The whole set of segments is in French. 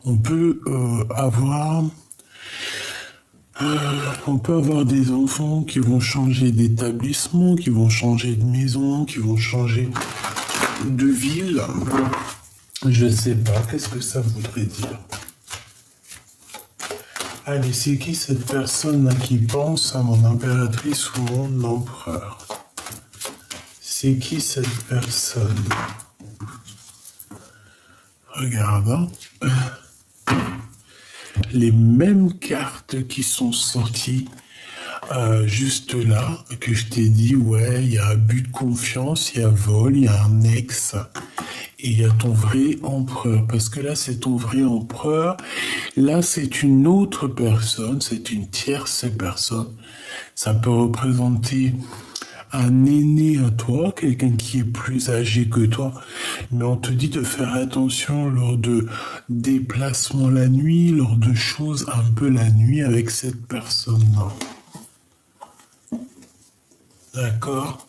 On peut avoir des enfants qui vont changer d'établissement, qui vont changer de maison, qui vont changer de ville. Je ne sais pas, qu'est-ce que ça voudrait dire? Allez, c'est qui cette personne-là qui pense à mon impératrice ou mon empereur? C'est qui cette personne? Regarde, les mêmes cartes qui sont sorties juste là, que je t'ai dit, ouais, il y a abus de confiance, il y a vol, il y a un ex, et il y a ton vrai empereur, parce que là, c'est ton vrai empereur, là, c'est une autre personne, c'est une tierce personne, ça peut représenter un aîné à toi, quelqu'un qui est plus âgé que toi, mais on te dit de faire attention lors de déplacements la nuit, lors de choses un peu la nuit avec cette personne-là. D'accord?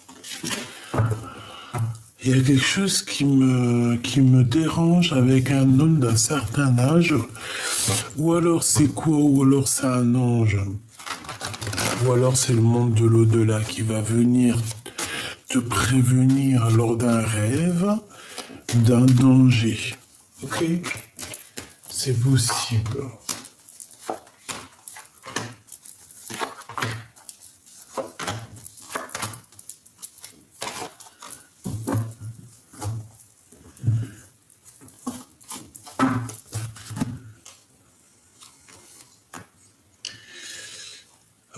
Il y a quelque chose qui me dérange avec un homme d'un certain âge, ou alors c'est quoi, ou alors c'est un ange, ou alors c'est le monde de l'au-delà qui va venir te prévenir lors d'un rêve d'un danger. Ok? C'est possible.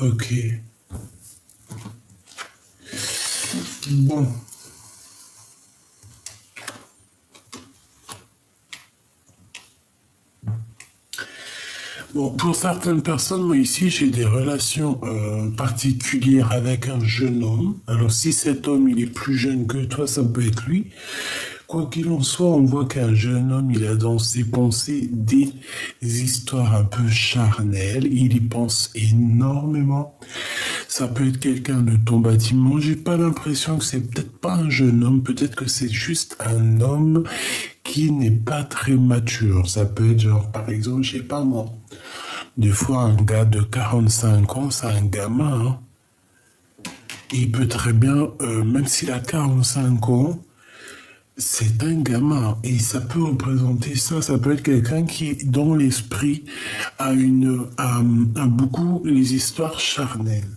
Ok. Bon. Bon, pour certaines personnes, moi ici, j'ai des relations particulières avec un jeune homme. Alors si cet homme, il est plus jeune que toi, ça peut être lui. Quoi qu'il en soit, on voit qu'un jeune homme, il a dans ses pensées des histoires un peu charnelles. Il y pense énormément. Ça peut être quelqu'un de ton bâtiment. J'ai pas l'impression que c'est peut-être pas un jeune homme. Peut-être que c'est juste un homme qui n'est pas très mature. Ça peut être genre, par exemple, je sais pas moi. Des fois, un gars de 45 ans, c'est un gamin. Hein. Il peut très bien, même s'il a 45 ans, c'est un gamin. Et ça peut représenter ça. Ça peut être quelqu'un qui, dans l'esprit, a beaucoup les histoires charnelles.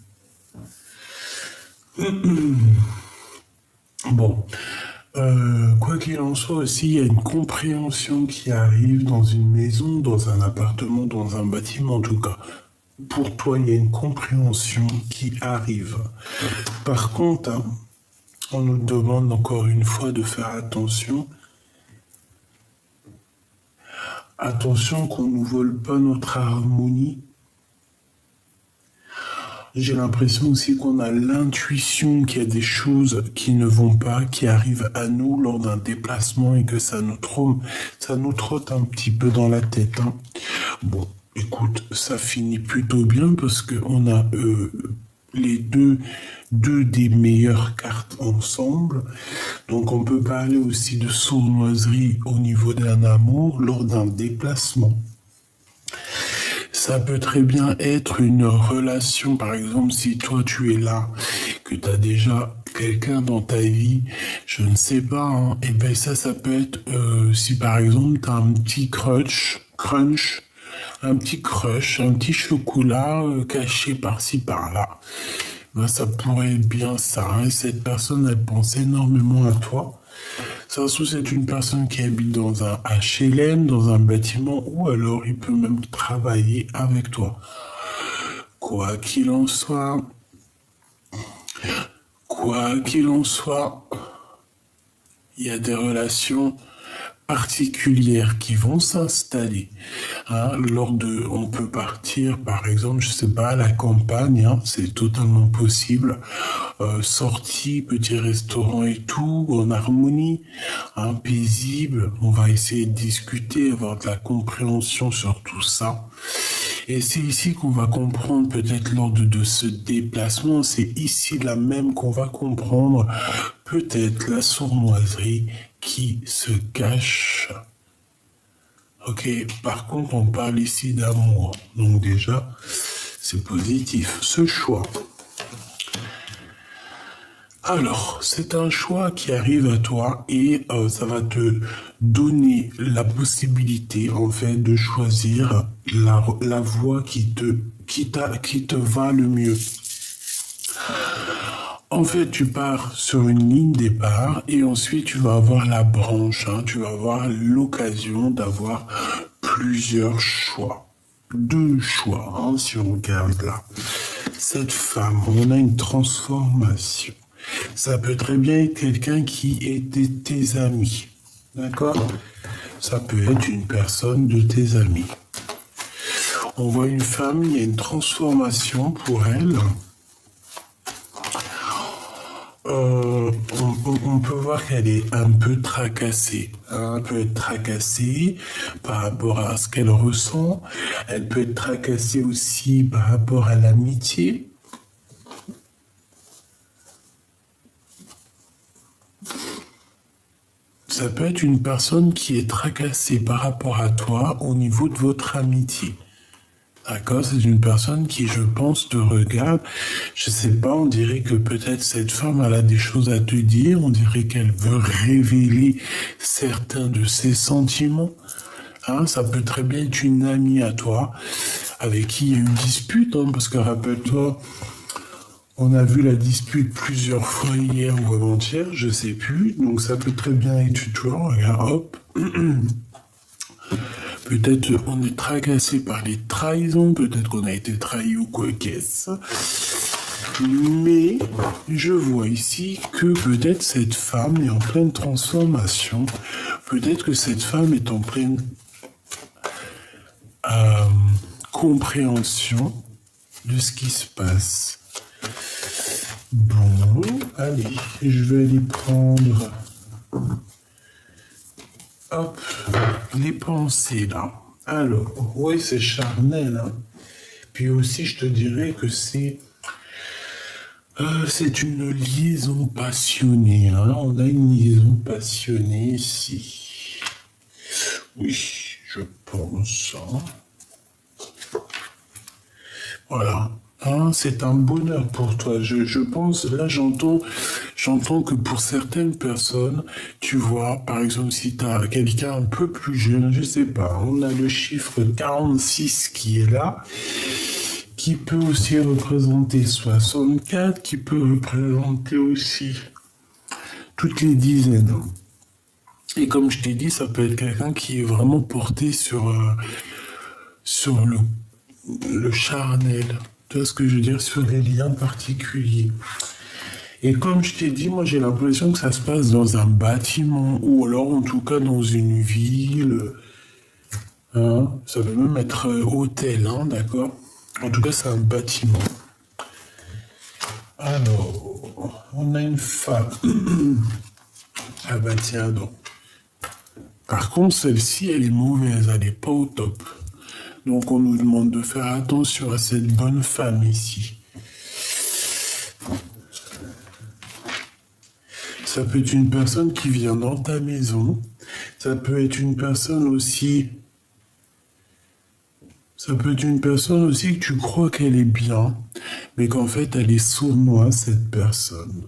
Bon. Quoi qu'il en soit aussi, il y a une compréhension qui arrive dans une maison, dans un appartement, dans un bâtiment en tout cas. Pour toi, il y a une compréhension qui arrive. Par contre, hein, on nous demande encore une fois de faire attention. Attention qu'on ne vole pas notre harmonie. J'ai l'impression aussi qu'on a l'intuition qu'il y a des choses qui ne vont pas, qui arrivent à nous lors d'un déplacement et que ça nous trotte un petit peu dans la tête. Hein. Bon, écoute, ça finit plutôt bien parce qu'on a les deux des meilleures cartes ensemble. Donc on peut parler aussi de sournoiserie au niveau d'un amour lors d'un déplacement. Ça peut très bien être une relation, par exemple, si toi tu es là, que tu as déjà quelqu'un dans ta vie, je ne sais pas, hein, et ben ça peut être si par exemple tu as un petit un petit chocolat caché par-ci par-là. Ben, ça pourrait être bien ça, hein, et cette personne elle pense énormément à toi. Ça se trouve, c'est une personne qui habite dans un HLM, dans un bâtiment, ou alors il peut même travailler avec toi. Quoi qu'il en soit, quoi qu'il en soit, il y a des relations particulières qui vont s'installer. Hein, on peut partir, par exemple, je sais pas, à la campagne, hein, c'est totalement possible. Sortie, petit restaurant et tout, en harmonie, hein, paisible. On va essayer de discuter, avoir de la compréhension sur tout ça. Et c'est ici qu'on va comprendre, peut-être lors de ce déplacement, c'est ici là même qu'on va comprendre peut-être la sournoiserie qui se cache Ok, par contre, on parle ici d'amour. Donc déjà, c'est positif. Ce choix. Alors, c'est un choix qui arrive à toi et ça va te donner la possibilité, en fait, de choisir la voie qui te va le mieux. En fait, tu pars sur une ligne départ et ensuite tu vas avoir la branche, hein, tu vas avoir l'occasion d'avoir plusieurs choix. Deux choix, hein, si on regarde là. Cette femme, on a une transformation. Ça peut très bien être quelqu'un qui était tes amis. D'accord? Ça peut être une personne de tes amis. On voit une femme, il y a une transformation pour elle. On peut voir qu'elle est un peu tracassée. Hein. Elle peut être tracassée par rapport à ce qu'elle ressent. Elle peut être tracassée aussi par rapport à l'amitié. Ça peut être une personne qui est tracassée par rapport à toi au niveau de votre amitié. D'accord, c'est une personne qui, je pense, te regarde. Je sais pas, on dirait que peut-être cette femme, elle a des choses à te dire. On dirait qu'elle veut révéler certains de ses sentiments. Hein, ça peut très bien être une amie à toi, avec qui il y a une dispute, hein, parce que rappelle-toi, on a vu la dispute plusieurs fois hier ou avant-hier, je sais plus. Donc ça peut très bien être toi, regarde, hop. Peut-être on est tracassé par les trahisons, peut-être qu'on a été trahi ou quoi qu'est-ce. Mais je vois ici que peut-être cette femme est en pleine transformation. Peut-être que cette femme est en pleine compréhension de ce qui se passe. Bon, allez, je vais aller prendre... Hop, les pensées là. Alors, oui, c'est charnel. Hein. Puis aussi, je te dirais que c'est une liaison passionnée. Hein. On a une liaison passionnée ici. Oui, je pense. Hein. Voilà. Hein, c'est un bonheur pour toi. Je pense, là j'entends que pour certaines personnes, tu vois, par exemple, si tu as quelqu'un un peu plus jeune, je sais pas, on a le chiffre 46 qui est là, qui peut aussi représenter 64, qui peut représenter aussi toutes les dizaines. Et comme je t'ai dit, ça peut être quelqu'un qui est vraiment porté sur le charnel. Tu vois ce que je veux dire, sur des liens particuliers. Et comme je t'ai dit, moi j'ai l'impression que ça se passe dans un bâtiment, ou alors en tout cas dans une ville. Hein, ça peut même être hôtel, hein, d'accord? En tout cas, c'est un bâtiment. Alors, on a une femme. Ah bah tiens donc. Par contre, celle-ci, elle est mauvaise, elle n'est pas au top. Donc on nous demande de faire attention à cette bonne femme ici. Ça peut être une personne qui vient dans ta maison. Ça peut être une personne aussi... Ça peut être une personne aussi que tu crois qu'elle est bien, mais qu'en fait elle est sournoise, cette personne.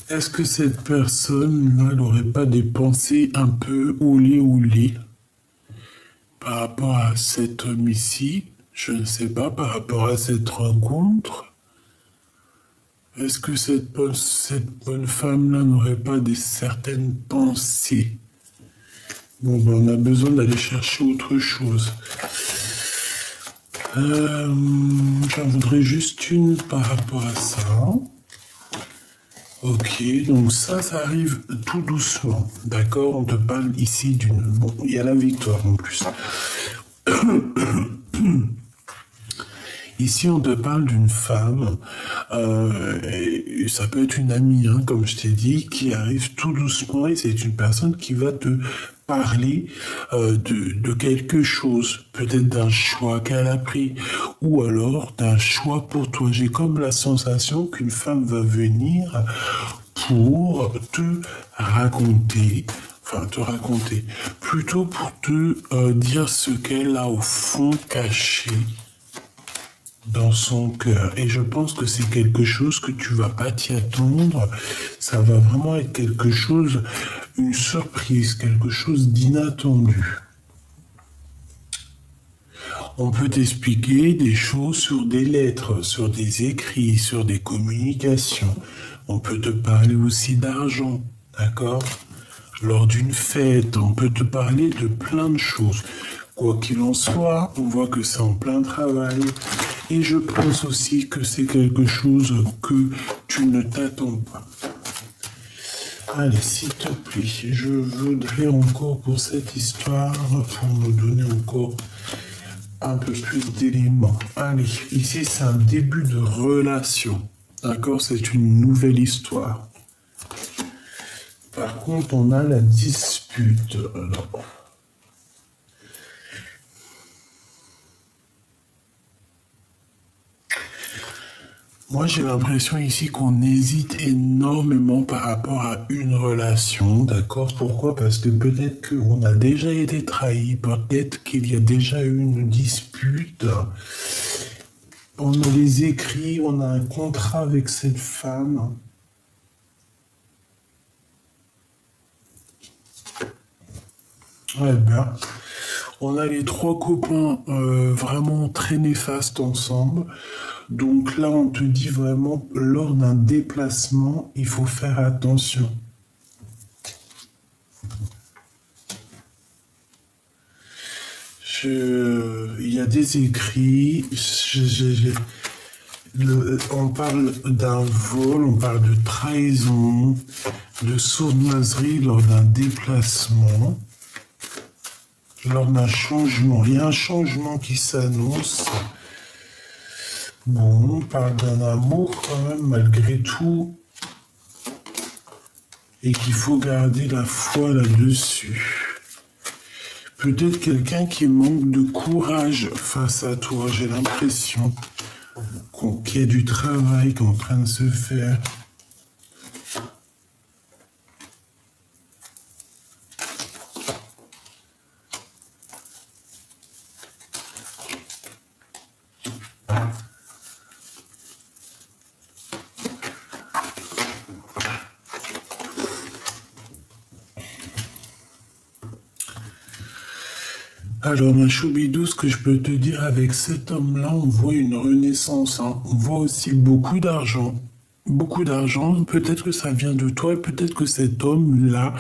Est-ce que cette personne-là n'aurait pas des pensées un peu oulé par rapport à cet homme ici? Je ne sais pas, par rapport à cette rencontre. Est-ce que cette bonne femme-là n'aurait pas certaines pensées? Bon, ben, on a besoin d'aller chercher autre chose. J'en voudrais juste une par rapport à ça. Ok, donc ça arrive tout doucement, d'accord? On te parle ici d'une... Bon, il y a la victoire en plus. Ici, on te parle d'une femme, ça peut être une amie, hein, comme je t'ai dit, qui arrive tout doucement et c'est une personne qui va te parler de quelque chose, peut-être d'un choix qu'elle a pris, ou alors d'un choix pour toi. J'ai comme la sensation qu'une femme va venir pour te raconter, plutôt pour te dire ce qu'elle a au fond caché dans son cœur. Et je pense que c'est quelque chose que tu vas pas t'y attendre. Ça va vraiment être quelque chose, une surprise, quelque chose d'inattendu. On peut t'expliquer des choses sur des lettres, sur des écrits, sur des communications. On peut te parler aussi d'argent, d'accord? Lors d'une fête, on peut te parler de plein de choses. Quoi qu'il en soit, on voit que c'est en plein travail. Et je pense aussi que c'est quelque chose que tu ne t'attends pas. Allez, s'il te plaît, je voudrais encore pour cette histoire, pour nous donner encore un peu plus d'éléments. Allez, ici c'est un début de relation. D'accord? C'est une nouvelle histoire. Par contre, on a la dispute. Alors, moi, j'ai l'impression ici qu'on hésite énormément par rapport à une relation, d'accord? Pourquoi? Parce que peut-être qu'on a déjà été trahi, peut-être qu'il y a déjà eu une dispute. On a les écrits, on a un contrat avec cette femme. Ouais, ben, on a les trois copains vraiment très néfastes ensemble. Donc là, on te dit vraiment, lors d'un déplacement, il faut faire attention. Il y a des écrits, on parle d'un vol, on parle de trahison, de sournoiserie lors d'un déplacement, lors d'un changement. Il y a un changement qui s'annonce. Bon, on parle d'un amour quand même, malgré tout, et qu'il faut garder la foi là-dessus. Peut-être quelqu'un qui manque de courage face à toi, j'ai l'impression qu'il y a du travail qui est en train de se faire. Alors, ma choubidou, ce que je peux te dire avec cet homme-là, on voit une renaissance, hein. On voit aussi beaucoup d'argent. Beaucoup d'argent, peut-être que ça vient de toi, et peut-être que cet homme-là,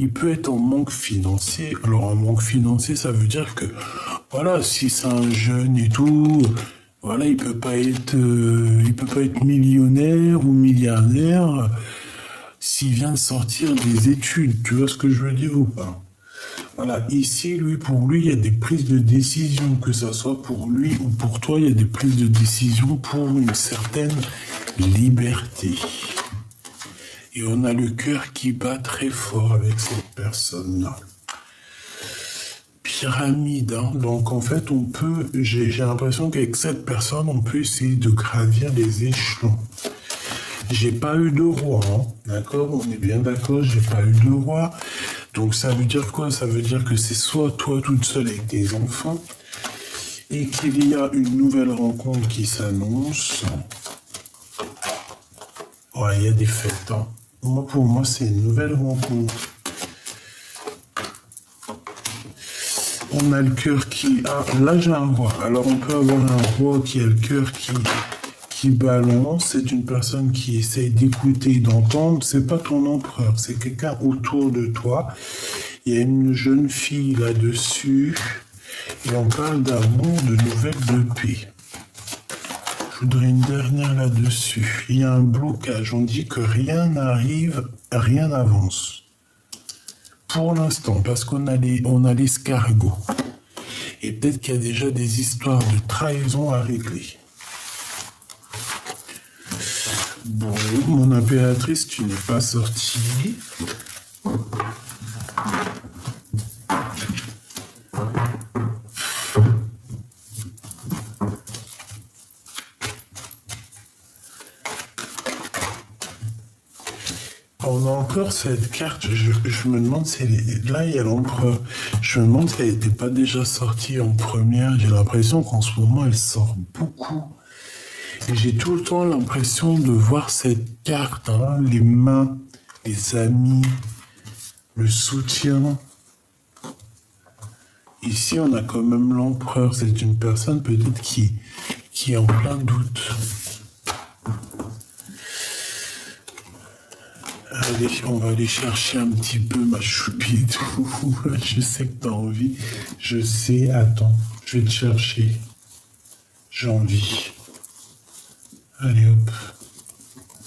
il peut être en manque financier. Alors, en manque financier, ça veut dire que, voilà, si c'est un jeune et tout, voilà, il peut pas être millionnaire ou milliardaire s'il vient de sortir des études. Tu vois ce que je veux dire ou pas? Voilà, ici, pour lui, il y a des prises de décision, que ce soit pour lui ou pour toi, il y a des prises de décision pour une certaine liberté. Et on a le cœur qui bat très fort avec cette personne-là. Pyramide, hein. Donc en fait, j'ai l'impression qu'avec cette personne, on peut essayer de gravir les échelons. J'ai pas eu de roi, hein. D'accord? On est bien d'accord, j'ai pas eu de roi. Donc ça veut dire quoi? Ça veut dire que c'est soit toi toute seule avec tes enfants et qu'il y a une nouvelle rencontre qui s'annonce. Ouais, il y a des fêtes, hein. Pour moi, c'est une nouvelle rencontre. On a le cœur qui... Ah, là j'ai un roi. Alors on peut avoir un roi qui a le cœur qui balance. C'est une personne qui essaye d'écouter, d'entendre. C'est pas ton empereur, c'est quelqu'un autour de toi. Il y a une jeune fille là-dessus. Et on parle d'amour, de nouvelles de paix. Je voudrais une dernière là-dessus. Il y a un blocage. On dit que rien n'arrive, rien n'avance. Pour l'instant, parce qu'on a l'escargot. Et peut-être qu'il y a déjà des histoires de trahison à régler. Bon, mon impératrice, tu n'es pas sortie. On a encore cette carte, je me demande si là il y a l'empereur. Je me demande si elle n'était pas déjà sortie en première. J'ai l'impression qu'en ce moment elle sort beaucoup. Et j'ai tout le temps l'impression de voir cette carte, hein, les mains, les amis, le soutien. Ici on a quand même l'empereur. C'est une personne peut-être qui est en plein doute. Allez, on va aller chercher un petit peu ma choupidou. Je sais que t'as envie. Je sais, attends, je vais te chercher. J'ai envie. Allez hop.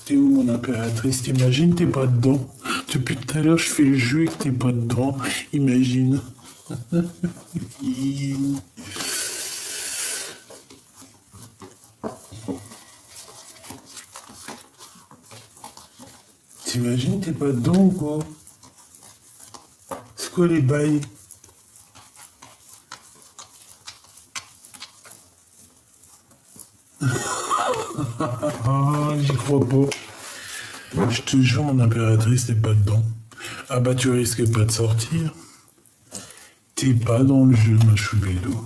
T'es où mon impératrice? T'imagines, t'es pas dedans. Depuis tout à l'heure, je fais le jeu et que t'es pas dedans. Imagine. T'imagines, t'es pas dedans ou quoi? C'est quoi les bails? Ah, j'y crois pas. Je te jure, mon impératrice, t'es pas dedans. Ah bah, tu risques pas de sortir. T'es pas dans le jeu, ma choubidou.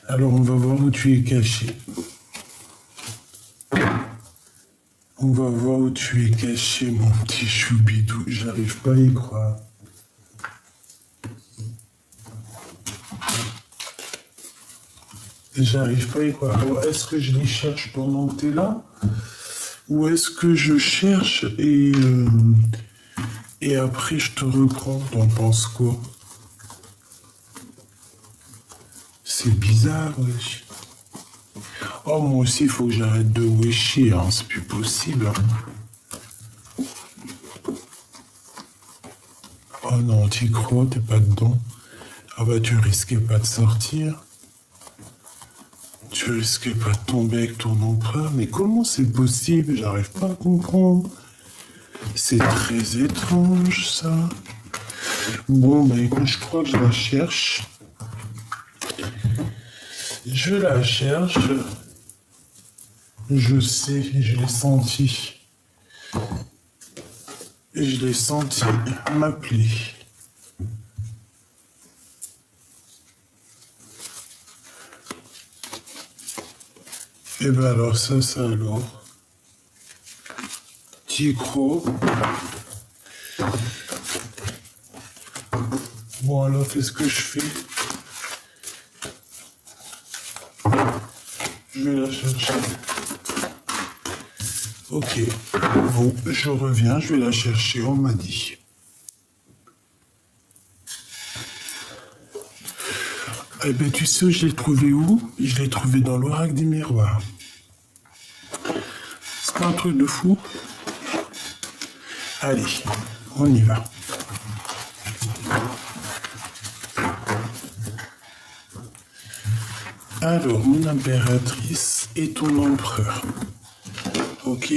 Alors, on va voir où tu es caché. On va voir où tu es caché, mon petit choubidou. J'arrive pas à y croire. J'arrive pas à y croire. Alors, est-ce que je les cherche pendant que t'es là? Ou est-ce que je cherche et après je te reprends? T'en penses quoi? C'est bizarre, wesh. Oh, moi aussi, il faut que j'arrête de wecher, hein. C'est plus possible. Hein. Oh non, t'y crois, t'es pas dedans. Ah bah, tu risquais pas de sortir. Tu risquais pas de tomber avec ton empereur. Mais comment c'est possible? J'arrive pas à comprendre. C'est très étrange, ça. Bon, bah écoute, je crois que je la cherche. Je la cherche. Je sais, je l'ai senti. Je l'ai senti m'appeler. Et ben alors ça alors. T'y crois? Bon alors qu'est-ce que je fais? Je vais la chercher. Ok. Bon, je reviens, je vais la chercher, on m'a dit. Eh ben tu sais, je l'ai trouvé où? Je l'ai trouvé dans l'oracle des miroirs. C'est pas un truc de fou? Allez, on y va. Alors, mon impératrice et ton empereur. Ok.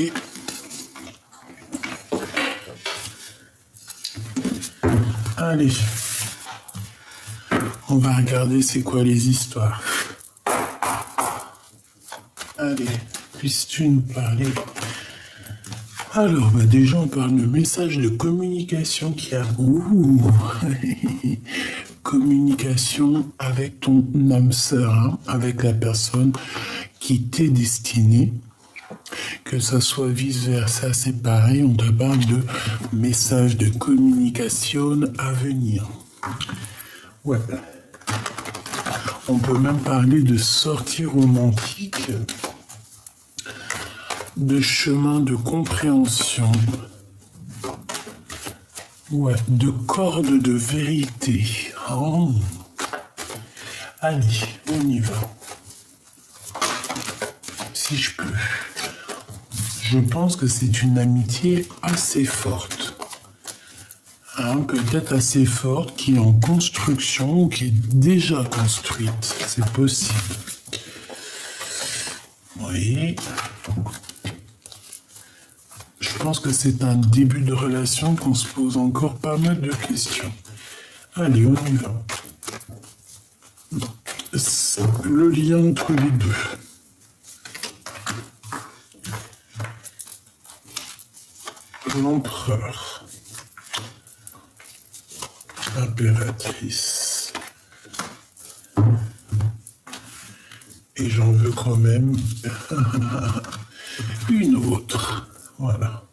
Allez. On va regarder c'est quoi les histoires. Allez, puisses-tu nous parler? Alors, bah déjà, on parle de message de communication qui a... Ouh. Communication avec ton âme sœur, hein, avec la personne qui t'est destinée. Que ça soit vice-versa, c'est pareil, on te parle de message de communication à venir. Ouais. On peut même parler de sortie romantique, de chemin de compréhension, ouais, de corde de vérité. Oh. Allez, on y va. Si je peux. Je pense que c'est une amitié assez forte. Hein, peut-être assez forte, qui est en construction ou qui est déjà construite. C'est possible. Oui. Je pense que c'est un début de relation qu'on se pose encore pas mal de questions. Allez, on y va. Le lien entre les deux. l'empereur, l'impératrice. Et j'en veux quand même une autre. Voilà.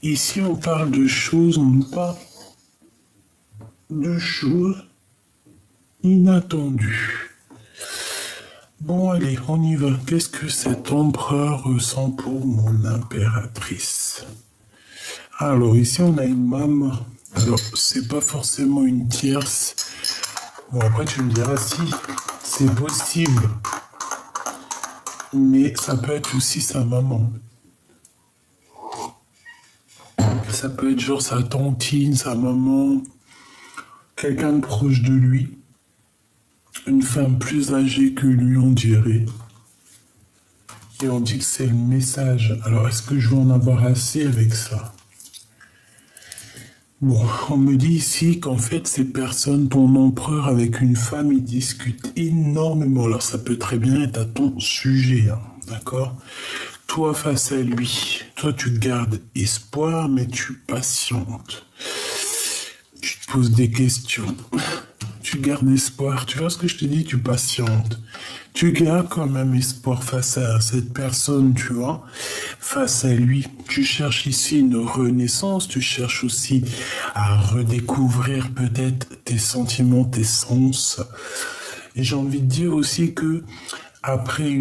Ici, on parle de choses, on parle de choses inattendues. Bon, allez, on y va. Qu'est-ce que cet empereur ressent pour mon impératrice? Alors, ici, on a une maman. Alors, c'est pas forcément une tierce. Bon, après, tu me diras si c'est possible. Mais ça peut être aussi sa maman. Ça peut être genre sa tantine, sa maman, quelqu'un de proche de lui. Une femme plus âgée que lui, on dirait. Et on dit que c'est le message. Alors, est-ce que je vais en avoir assez avec ça? Bon, on me dit ici qu'en fait, ces personnes, ton empereur avec une femme, ils discutent énormément. Alors, ça peut très bien être à ton sujet, hein, d'accord? Toi, face à lui, toi, tu gardes espoir, mais tu patientes. Tu te poses des questions. Tu gardes espoir. Tu vois ce que je te dis? Tu patientes. Tu gardes quand même espoir face à cette personne, tu vois, face à lui. Tu cherches ici une renaissance, tu cherches aussi à redécouvrir peut-être tes sentiments, tes sens. Et j'ai envie de dire aussi que après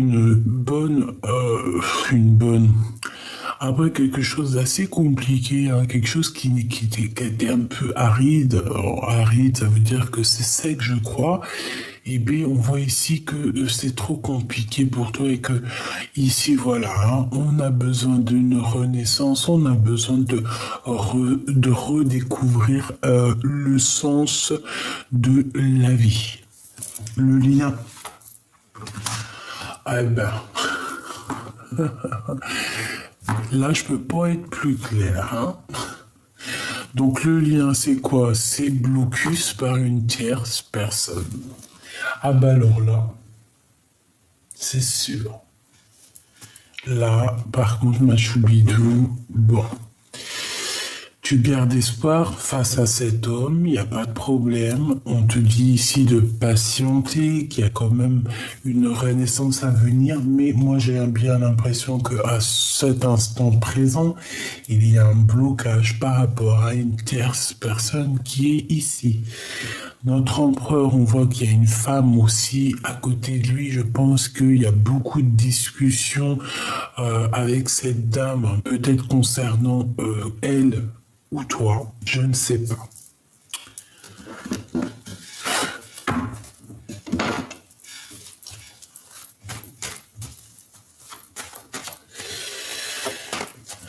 après quelque chose d'assez compliqué, hein, quelque chose qui était un peu aride. Alors, aride, ça veut dire que c'est sec, je crois. Et bien, on voit ici que c'est trop compliqué pour toi et que ici, voilà, hein, on a besoin d'une renaissance, on a besoin de redécouvrir le sens de la vie. Le lien. Eh ben, là, je peux pas être plus clair, hein. Donc, le lien, c'est quoi? C'est blocus par une tierce personne. Ah bah alors là, c'est sûr. Là, par contre, ma choubidou, bon. Tu gardes espoir face à cet homme, il n'y a pas de problème. On te dit ici de patienter, qu'il y a quand même une renaissance à venir, mais moi j'ai bien l'impression qu'à cet instant présent, il y a un blocage par rapport à une tierce personne qui est ici. Notre empereur, on voit qu'il y a une femme aussi à côté de lui. Je pense qu'il y a beaucoup de discussions avec cette dame, peut-être concernant elle ou toi, je ne sais pas.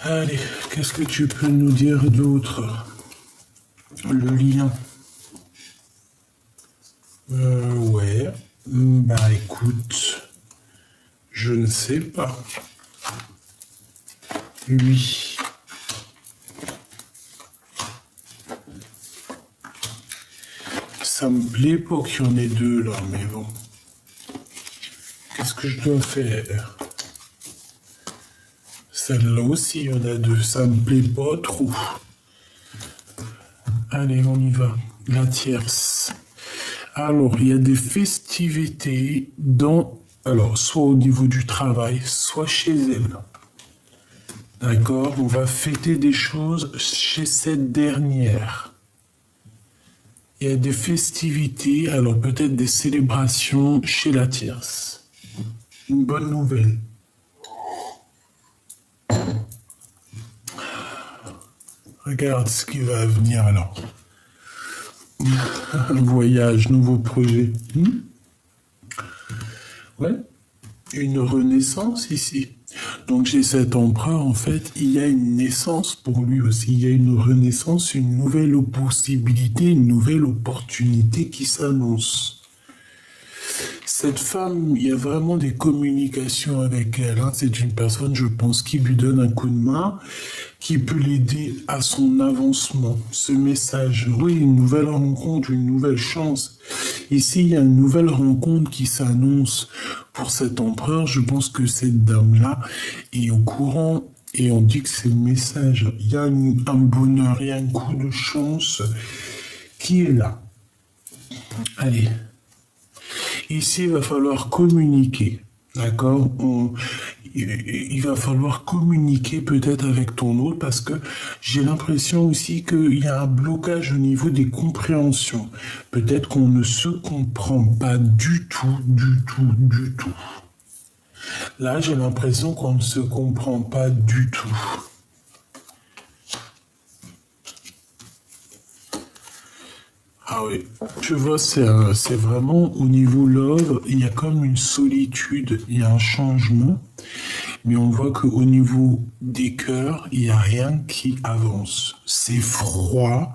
Allez, qu'est-ce que tu peux nous dire d'autre? Le lien. Ouais. Bah écoute, je ne sais pas. Lui. Ça me plaît pas qu'il y en ait deux là, mais bon. Qu'est-ce que je dois faire? Celle-là aussi, il y en a deux. Ça me plaît pas trop. Allez, on y va. La tierce. Alors, il y a des festivités alors, soit au niveau du travail, soit chez elle. D'accord? On va fêter des choses chez cette dernière. Il y a des festivités, alors peut-être des célébrations chez la tierce. Une bonne nouvelle. Regarde ce qui va venir alors. Voyage, nouveau projet. Ouais, une renaissance ici. Donc chez cet empereur, en fait, il y a une naissance pour lui aussi. Il y a une renaissance, une nouvelle possibilité, une nouvelle opportunité qui s'annonce. Cette femme, il y a vraiment des communications avec elle, hein. C'est une personne, je pense, qui lui donne un coup de main, qui peut l'aider à son avancement. Ce message, oui, une nouvelle rencontre, une nouvelle chance. Ici, il y a une nouvelle rencontre qui s'annonce pour cet empereur. Je pense que cette dame-là est au courant Et on dit que c'est le message. Il y a un bonheur, il y a un coup de chance qui est là. Allez. Ici, il va falloir communiquer. D'accord? Il va falloir communiquer peut-être avec ton autre parce que j'ai l'impression aussi qu'il y a un blocage au niveau des compréhensions. Peut-être qu'on ne se comprend pas du tout, du tout, du tout. Là, j'ai l'impression qu'on ne se comprend pas du tout. Ah oui, tu vois, c'est vraiment au niveau love, il y a comme une solitude, il y a un changement, mais on voit qu'au niveau des cœurs, il n'y a rien qui avance. C'est froid,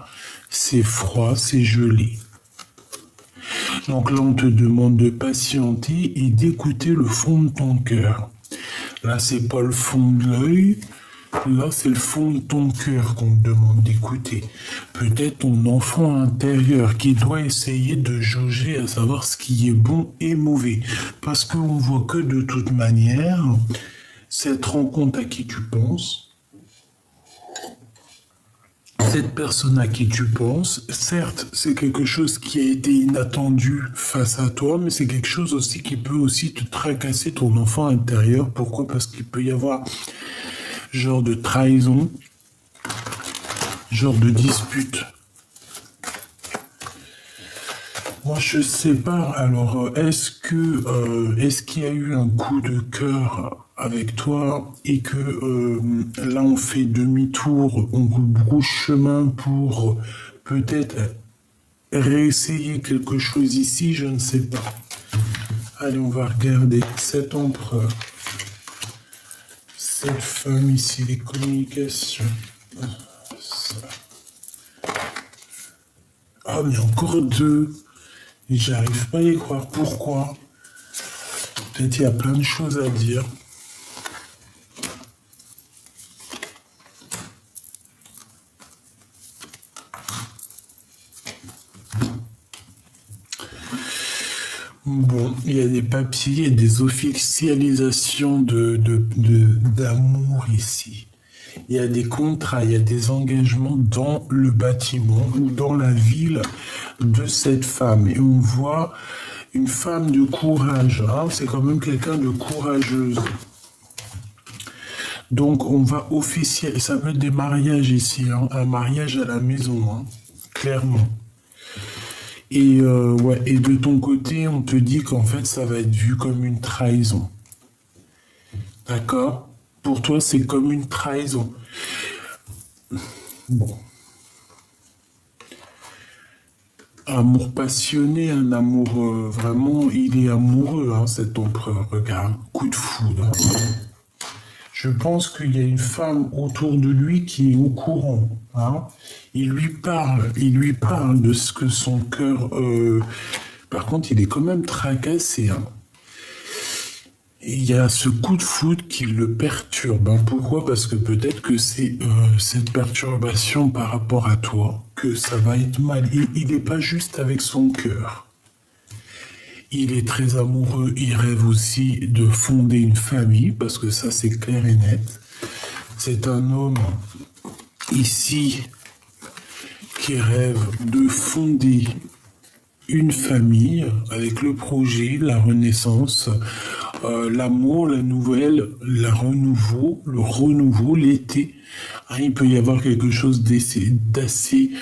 c'est gelé. Donc là, on te demande de patienter et d'écouter le fond de ton cœur. Là, c'est pas le fond de l'œil. Là, c'est le fond de ton cœur qu'on te demande d'écouter. Peut-être ton enfant intérieur qui doit essayer de jauger à savoir ce qui est bon et mauvais. Parce qu'on voit que de toute manière, cette rencontre à qui tu penses, cette personne à qui tu penses, certes, c'est quelque chose qui a été inattendu face à toi, mais c'est quelque chose aussi qui peut aussi te tracasser ton enfant intérieur. Pourquoi? Parce qu'il peut y avoir genre de trahison, genre de dispute. Moi, je sais pas. Alors, est-ce qu'il y a eu un coup de cœur avec toi et que là, on fait demi-tour, on rebrousse chemin pour peut-être réessayer quelque chose ici, je ne sais pas. Allez, on va regarder cet empereur. Cette femme ici, les communications. Ça. Ah, mais encore deux. J'arrive pas à y croire. Pourquoi? Peut-être il y a plein de choses à dire. Bon, il y a des papiers, il y a des officialisations d'amour ici. Il y a des contrats, il y a des engagements dans le bâtiment ou dans la ville de cette femme. Et on voit une femme de courage. Hein, c'est quand même quelqu'un de courageuse. Donc on va officialiser. Ça peut être des mariages ici. Hein, un mariage à la maison, hein, clairement. Et, ouais, et de ton côté, on te dit qu'en fait, ça va être vu comme une trahison. D'accord? Pour toi, c'est comme une trahison. Bon. Amour passionné, un amour vraiment, il est amoureux, hein, cet empereur. Regarde, coup de foudre. Je pense qu'il y a une femme autour de lui qui est au courant. Hein. Il lui parle de ce que son cœur... Par contre, il est quand même tracassé. Hein. Il y a ce coup de foudre qui le perturbe. Hein. Pourquoi? Parce que peut-être que c'est cette perturbation par rapport à toi que ça va être mal. Il n'est pas juste avec son cœur. Il est très amoureux, il rêve aussi de fonder une famille, parce que ça c'est clair et net. C'est un homme ici qui rêve de fonder une famille avec le projet, la renaissance, l'amour, la nouvelle, le renouveau, l'été. Hein, il peut y avoir quelque chose d'assez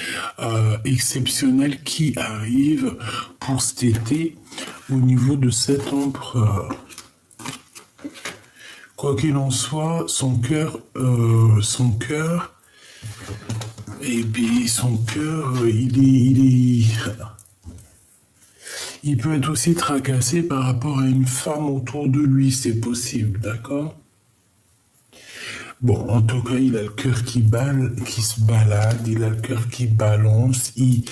exceptionnel qui arrive pour cet été au niveau de cet empereur. Quoi qu'il en soit, son cœur, et puis son cœur, il peut être aussi tracassé par rapport à une femme autour de lui, c'est possible, d'accord? Bon, en tout cas, il a le cœur qui se balade, il a le cœur qui balance, il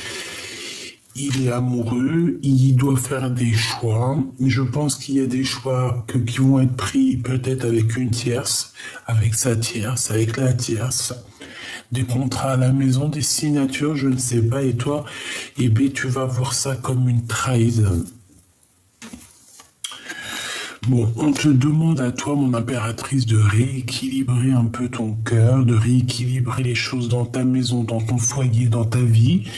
est amoureux, il doit faire des choix. Je pense qu'il y a des choix qui vont être pris peut-être avec une tierce, avec sa tierce, avec la tierce. Des contrats à la maison, des signatures, je ne sais pas. Et toi, eh bien, tu vas voir ça comme une trahison. Bon, on te demande à toi, mon impératrice, de rééquilibrer un peu ton cœur, de rééquilibrer les choses dans ta maison, dans ton foyer, dans ta vie,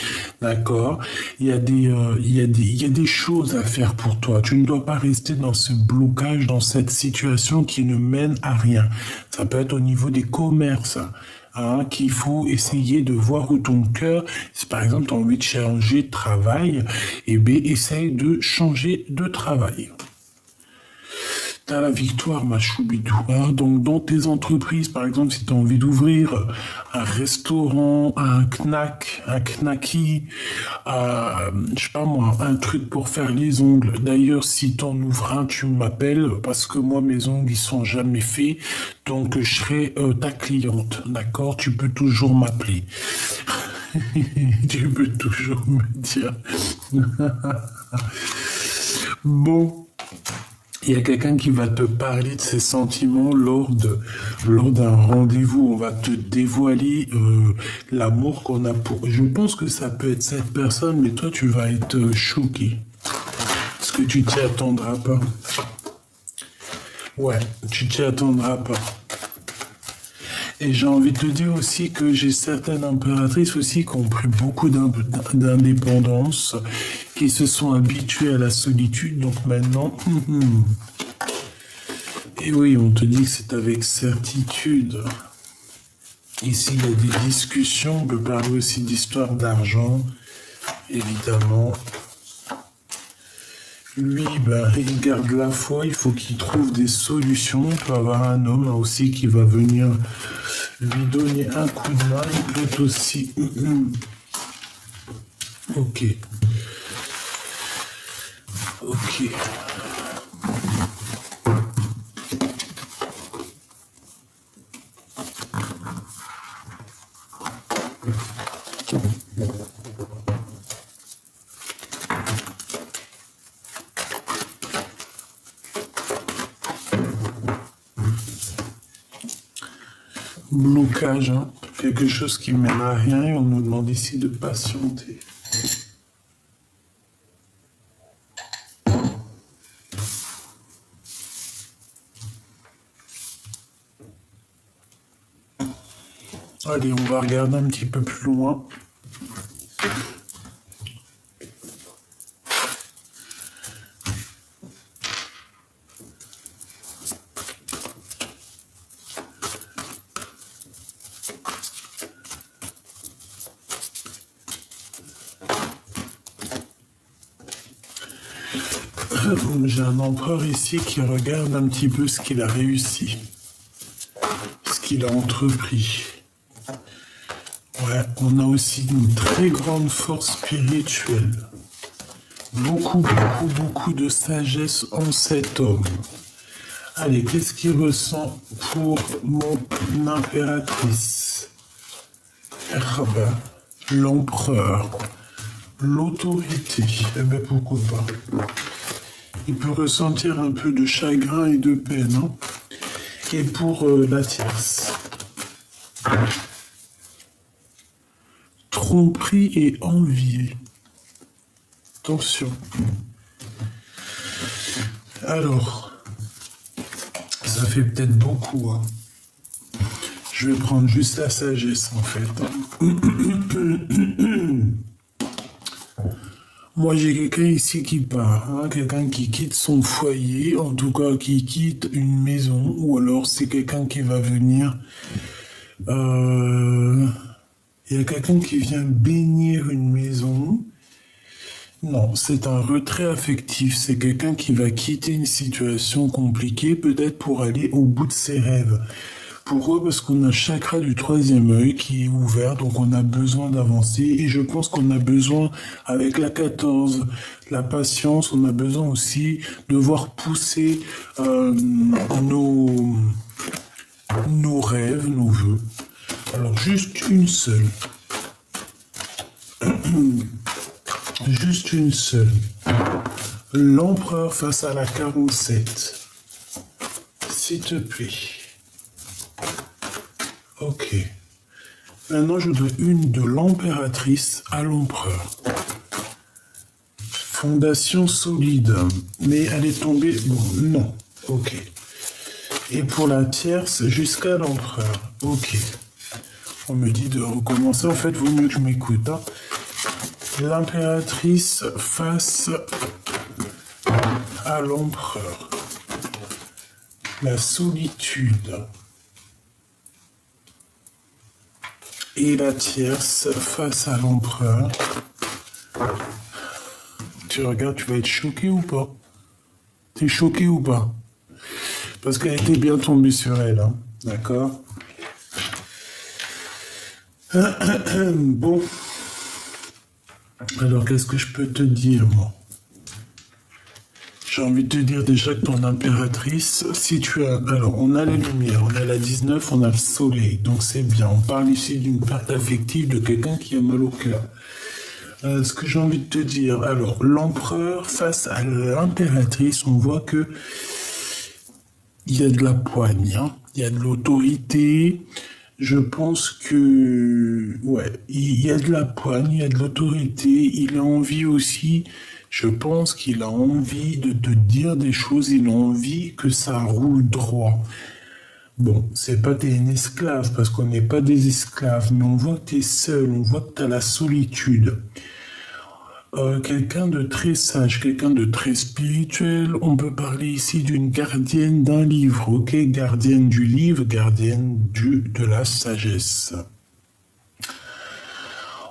d'accord? Il y a des choses à faire pour toi. Tu ne dois pas rester dans ce blocage, dans cette situation qui ne mène à rien. Ça peut être au niveau des commerces. Hein, qu'il faut essayer de voir où ton cœur, si par exemple tu as envie de changer de travail, eh bien essaye de changer de travail. T'as la victoire, ma choubidou. Hein. Donc, dans tes entreprises, par exemple, si tu as envie d'ouvrir un restaurant, un knack, un knacky, je sais pas moi, un truc pour faire les ongles. D'ailleurs, si t'en ouvres un, tu m'appelles parce que moi, mes ongles, ils sont jamais faits. Donc, je serai ta cliente. D'accord? Tu peux toujours m'appeler. Tu peux toujours me dire. Bon. Il y a quelqu'un qui va te parler de ses sentiments lors d'un rendez-vous. On va te dévoiler l'amour qu'on a pour. Je pense que ça peut être cette personne, mais toi, tu vas être choqué. Parce que tu t'y attendras pas. Ouais, tu t'y attendras pas. Et j'ai envie de te dire aussi que j'ai certaines impératrices aussi qui ont pris beaucoup d'indépendance, qui se sont habituées à la solitude. Donc maintenant, et oui, on te dit que c'est avec certitude. Ici, il y a des discussions, on peut parler aussi d'histoire d'argent, évidemment. Lui, ben, il garde la foi, il faut qu'il trouve des solutions. On peut avoir un homme aussi qui va venir lui donner un coup de main. Il peut être aussi... Ok. Ok. Blocage, hein. Quelque chose qui mène à rien et on nous demande ici de patienter. Allez, on va regarder un petit peu plus loin. J'ai un empereur ici qui regarde un petit peu ce qu'il a réussi, ce qu'il a entrepris. Ouais, on a aussi une très grande force spirituelle. Beaucoup de sagesse en cet homme. Allez, qu'est-ce qu'il ressent pour mon impératrice? L'empereur, l'autorité. Eh bien, pourquoi pas? Il peut ressentir un peu de chagrin et de peine. Hein. Et pour la tierce. Tromperie et envie. Attention. Alors, ça fait peut-être beaucoup. Hein. Je vais prendre juste la sagesse en fait. Moi, j'ai quelqu'un ici qui part, hein, quelqu'un qui quitte son foyer, en tout cas qui quitte une maison, ou alors c'est quelqu'un qui va venir. Il y a quelqu'un qui vient bénir une maison. Non, c'est un retrait affectif. C'est quelqu'un qui va quitter une situation compliquée, peut-être pour aller au bout de ses rêves. Pourquoi? Parce qu'on a le chakra du troisième œil qui est ouvert, donc on a besoin d'avancer. Et je pense qu'on a besoin, avec la 14, la patience, on a besoin aussi de voir pousser nos rêves, nos vœux. Alors, juste une seule. Juste une seule. L'empereur face à la 47. S'il te plaît. Ok. Maintenant, je veux une de l'impératrice à l'empereur. Fondation solide. Mais elle est tombée... Bon, non. Ok. Et pour la tierce, jusqu'à l'empereur. Ok. On me dit de recommencer. En fait, vaut mieux que je m'écoute. Hein. L'impératrice face à l'empereur. La solitude. Et la tierce face à l'empereur. Tu regardes, tu vas être choqué ou pas? T'es choqué ou pas? Parce qu'elle était bien tombée sur elle, hein. D'accord? Bon. Alors, qu'est-ce que je peux te dire, moi? J'ai envie de te dire déjà que ton impératrice, si tu as... Alors, on a la lumière, on a la 19, on a le soleil, donc c'est bien. On parle ici d'une perte affective de quelqu'un qui a mal au cœur. Ce que j'ai envie de te dire, alors, l'empereur face à l'impératrice, on voit que il y a de la poigne, hein, il y a de l'autorité. Je pense que, ouais, il y a de la poigne, il y a de l'autorité. Il a envie aussi, je pense qu'il a envie de te dire des choses, il a envie que ça roule droit. Bon, c'est pas t'es une esclave, parce qu'on n'est pas des esclaves, mais on voit que t'es seul, on voit que t'as la solitude. Quelqu'un de très sage, quelqu'un de très spirituel. On peut parler ici d'une gardienne d'un livre, ok? Gardienne du livre, gardienne de la sagesse.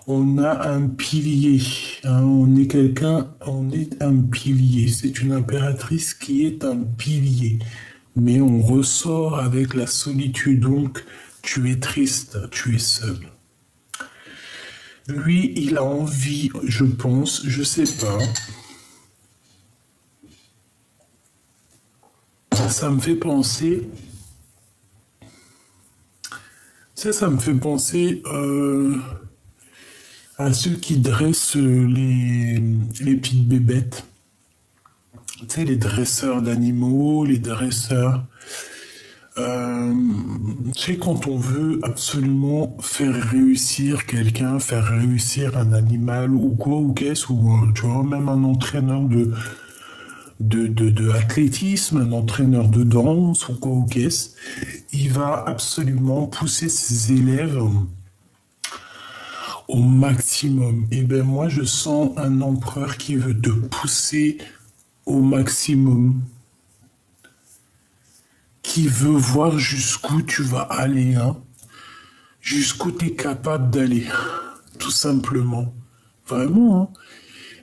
On a un pilier, hein, on est un pilier. C'est une impératrice qui est un pilier. Mais on ressort avec la solitude, donc tu es triste, tu es seul. Lui, il a envie, je pense, je sais pas. Ça me fait penser. Ça me fait penser à ceux qui dressent les petites bébêtes. Tu sais, les dresseurs d'animaux, les dresseurs. Tu sais, quand on veut absolument faire réussir quelqu'un, faire réussir un animal ou quoi, ou qu'est-ce, ou tu vois, même un entraîneur de athlétisme, un entraîneur de danse ou quoi, ou qu'est-ce, il va absolument pousser ses élèves au maximum. Et ben moi, je sens un empereur qui veut te pousser au maximum, qui veut voir jusqu'où tu vas aller, hein, jusqu'où tu es capable d'aller, tout simplement. Vraiment, hein.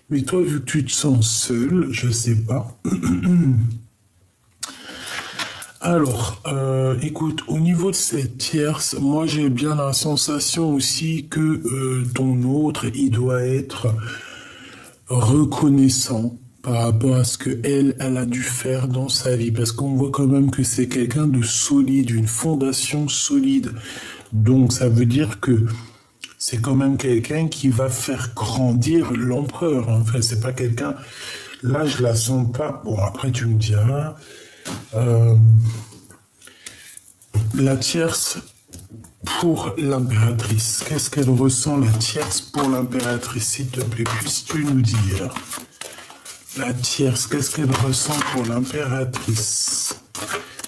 Mais toi, vu que tu te sens seul, je sais pas. Alors, écoute, au niveau de cette tierce, moi j'ai bien la sensation aussi que ton autre, il doit être reconnaissant par rapport à ce que elle a dû faire dans sa vie, parce qu'on voit quand même que c'est quelqu'un de solide, une fondation solide. Donc ça veut dire que c'est quand même quelqu'un qui va faire grandir l'empereur. Enfin, c'est pas quelqu'un... Là, je la sens pas... Bon, après, tu me diras... La tierce pour l'impératrice. Qu'est-ce qu'elle ressent, la tierce pour l'impératrice? S'il te plaît, puisses-tu nous dire? La tierce, qu'est-ce qu'elle ressent pour l'impératrice?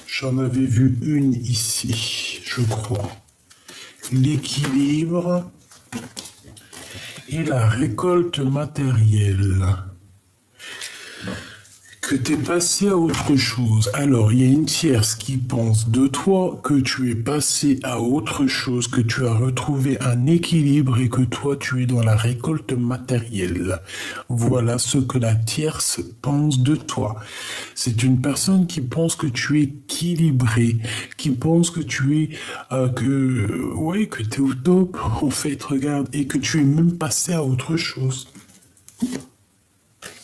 J'en avais vu une ici, je crois. L'équilibre et la récolte matérielle. Que tu es passé à autre chose. Alors, il y a une tierce qui pense de toi que tu es passé à autre chose, que tu as retrouvé un équilibre et que toi, tu es dans la récolte matérielle. Voilà ce que la tierce pense de toi. C'est une personne qui pense que tu es équilibré, qui pense que tu es, que tu es au top, en fait, regarde, et que tu es même passé à autre chose.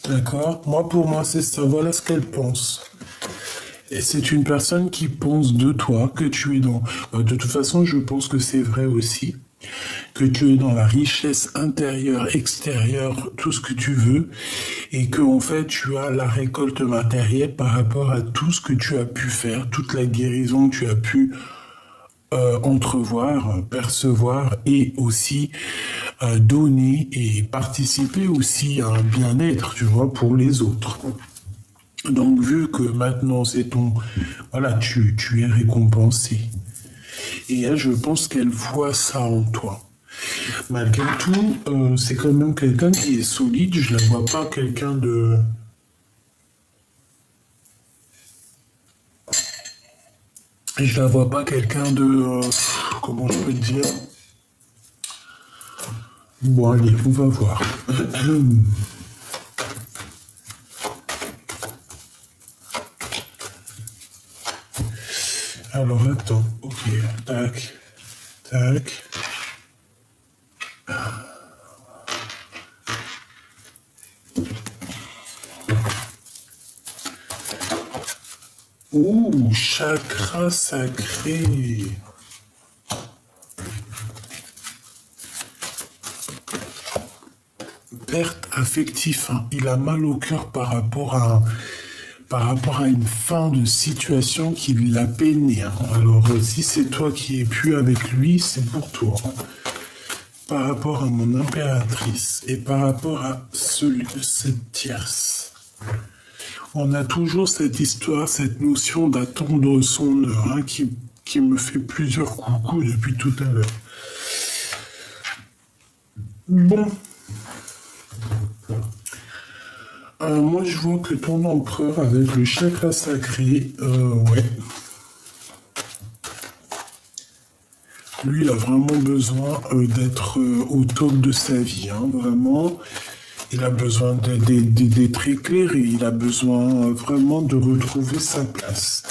D'accord? Moi, pour moi, c'est ça. Voilà ce qu'elle pense. Et c'est une personne qui pense de toi, que tu es dans... De toute façon, je pense que c'est vrai aussi. Que tu es dans la richesse intérieure, extérieure, tout ce que tu veux. Et que, en fait, tu as la récolte matérielle par rapport à tout ce que tu as pu faire, toute la guérison que tu as pu entrevoir, percevoir et aussi donner et participer aussi à un bien-être, tu vois, pour les autres. Donc, vu que maintenant c'est ton... Voilà, tu es récompensé. Et elle, je pense qu'elle voit ça en toi. Malgré tout, c'est quand même quelqu'un qui est solide. Je la vois pas quelqu'un de... Je la vois pas quelqu'un de... comment je peux te dire? Bon, allez, on va voir. Alors, attends. Ok, tac, tac. Ouh, chakra sacré. Perte affective, hein. Il a mal au cœur par rapport à une fin de situation qui l'a peiné, hein. Alors, si c'est toi qui es plus avec lui, c'est pour toi, hein. Par rapport à mon impératrice et par rapport à cette tierce. On a toujours cette histoire, cette notion d'attendre son heure, hein, qui me fait plusieurs coucous depuis tout à l'heure. Bon. Moi, je vois que ton empereur avec le chakra sacré, ouais. Lui, il a vraiment besoin d'être au top de sa vie, hein, vraiment. Il a besoin d'être éclairé, il a besoin vraiment de retrouver sa place.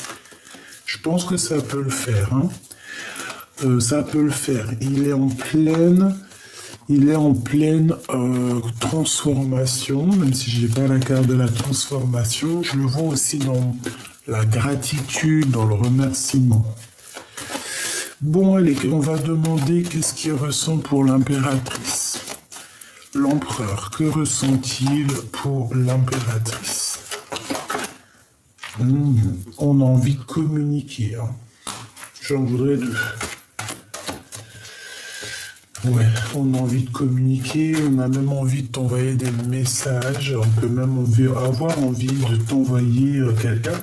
Je pense que ça peut le faire, hein. Ça peut le faire. Il est en pleine transformation, même si je n'ai pas la carte de la transformation. Je le vois aussi dans la gratitude, dans le remerciement. Bon, allez, on va demander qu'est-ce qu'il ressent pour l'impératrice. L'empereur, que ressent-il pour l'impératrice? On a envie de communiquer, hein. J'en voudrais deux. Ouais, on a envie de communiquer, on a même envie de t'envoyer des messages, on peut même avoir envie de t'envoyer quelqu'un.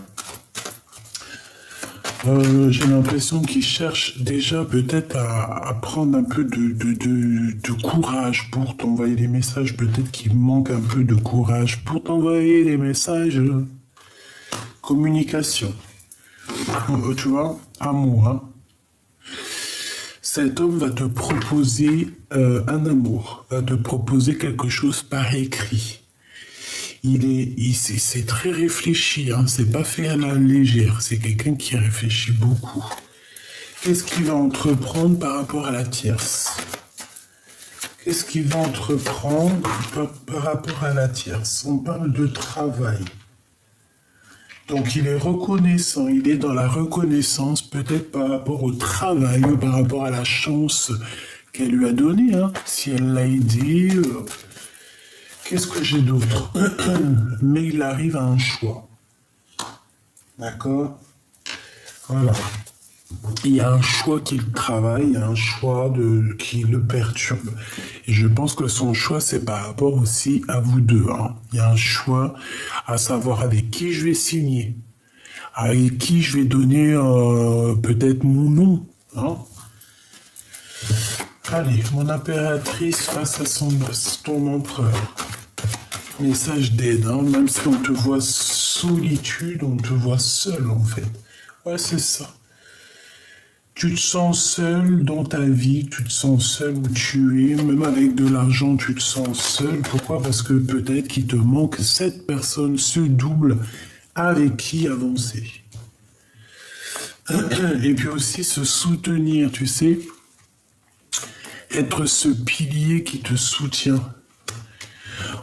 J'ai l'impression qu'il cherche déjà peut-être à prendre un peu de courage pour t'envoyer des messages. Peut-être qu'il manque un peu de courage pour t'envoyer des messages. Communication. Tu vois, amour, hein. Cet homme va te proposer un amour, va te proposer quelque chose par écrit. C'est très réfléchi, hein, c'est pas fait à la légère, c'est quelqu'un qui réfléchit beaucoup. Qu'est-ce qu'il va entreprendre par rapport à la tierce? Qu'est-ce qu'il va entreprendre par rapport à la tierce? On parle de travail. Donc il est reconnaissant, il est dans la reconnaissance peut-être par rapport au travail ou par rapport à la chance qu'elle lui a donnée, hein, si elle l'a aidé. Qu'est-ce que j'ai d'autre? Mais il arrive à un choix. D'accord? Voilà. Il y a un choix qui le travaille, il y a un choix qui le perturbe. Et je pense que son choix, c'est par rapport aussi à vous deux, hein. Il y a un choix à savoir avec qui je vais signer, avec qui je vais donner peut-être mon nom, hein. Allez, mon impératrice face à ton empereur. Message d'aide, hein. Même si on te voit solitude, on te voit seul en fait. Ouais, c'est ça. Tu te sens seul dans ta vie, tu te sens seul où tu es, même avec de l'argent, tu te sens seul. Pourquoi? Parce que peut-être qu'il te manque cette personne, ce double avec qui avancer. Et puis aussi se soutenir, tu sais, être ce pilier qui te soutient.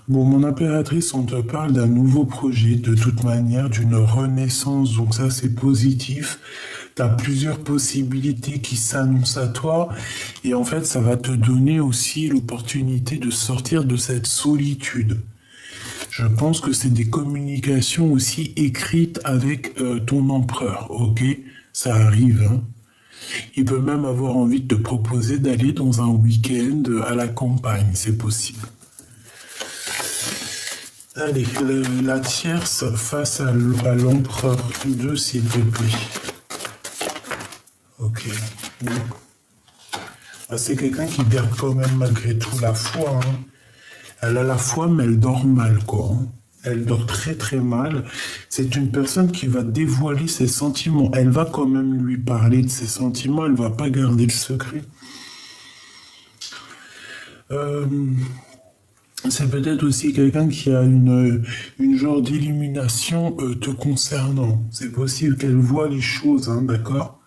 Bon, mon impératrice, on te parle d'un nouveau projet, de toute manière, d'une renaissance, donc ça c'est positif. Tu as plusieurs possibilités qui s'annoncent à toi, et en fait ça va te donner aussi l'opportunité de sortir de cette solitude. Je pense que c'est des communications aussi écrites avec ton empereur, ok? Ça arrive, hein? Il peut même avoir envie de te proposer d'aller dans un week-end à la campagne, c'est possible. Allez, la tierce face à l'empereur 2, s'il te plaît. Ok. Ah, c'est quelqu'un qui garde quand même malgré tout la foi. Hein. Elle a la foi, mais elle dort mal, quoi. Hein. Elle dort très très mal. C'est une personne qui va dévoiler ses sentiments. Elle va quand même lui parler de ses sentiments. Elle va pas garder le secret. C'est peut-être aussi quelqu'un qui a une genre d'illumination te concernant. C'est possible qu'elle voit les choses, hein, d'accord?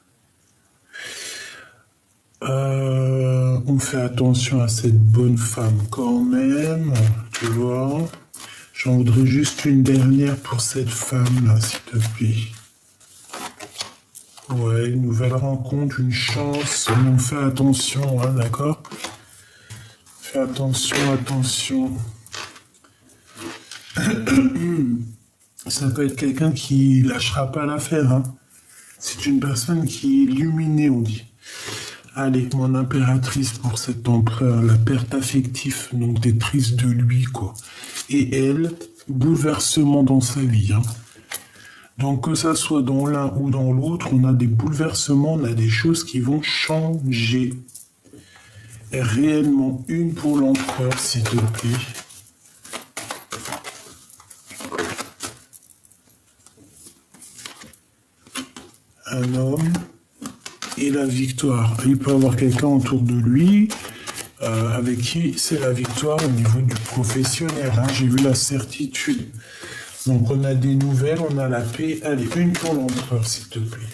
On fait attention à cette bonne femme quand même, tu vois. J'en voudrais juste une dernière pour cette femme-là, s'il te plaît. Ouais, une nouvelle rencontre, une chance. On fait attention, hein, d'accord? Fais attention, attention. Ça peut être quelqu'un qui lâchera pas l'affaire, hein. C'est une personne qui est illuminée, on dit. Allez, mon impératrice pour cet empereur, la perte affective, donc t'es triste de lui, quoi. Et elle, bouleversement dans sa vie, hein. Donc que ça soit dans l'un ou dans l'autre, on a des bouleversements, on a des choses qui vont changer. Et réellement, une pour l'empereur, s'il te plaît. Un homme et la victoire. Il peut avoir quelqu'un autour de lui avec qui c'est la victoire au niveau du professionnel. Hein. J'ai vu la certitude. Donc on a des nouvelles, on a la paix. Allez, une pour l'empereur, s'il te plaît.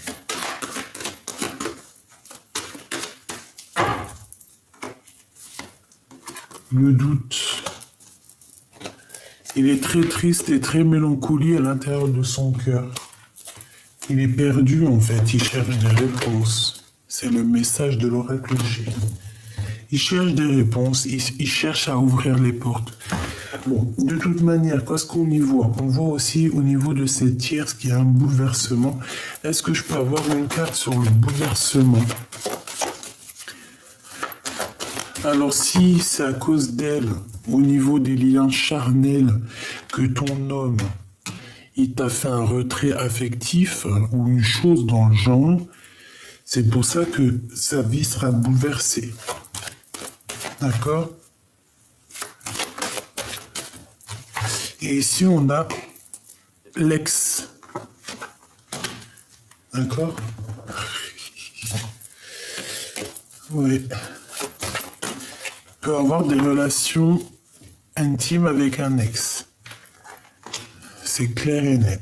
Le doute. Il est très triste et très mélancolique à l'intérieur de son cœur. Il est perdu en fait, il cherche des réponses. C'est le message de l'oracle G. Il cherche des réponses, il cherche à ouvrir les portes. Bon, de toute manière, qu'est-ce qu'on y voit? On voit aussi au niveau de cette tierce qu'il y a un bouleversement. Est-ce que je peux avoir une carte sur le bouleversement? Alors si c'est à cause d'elle, au niveau des liens charnels, que ton homme, il t'a fait un retrait affectif ou une chose dans le genre, c'est pour ça que sa vie sera bouleversée. D'accord? Et ici, on a l'ex. D'accord? Oui. Peut avoir des relations intimes avec un ex. C'est clair et net.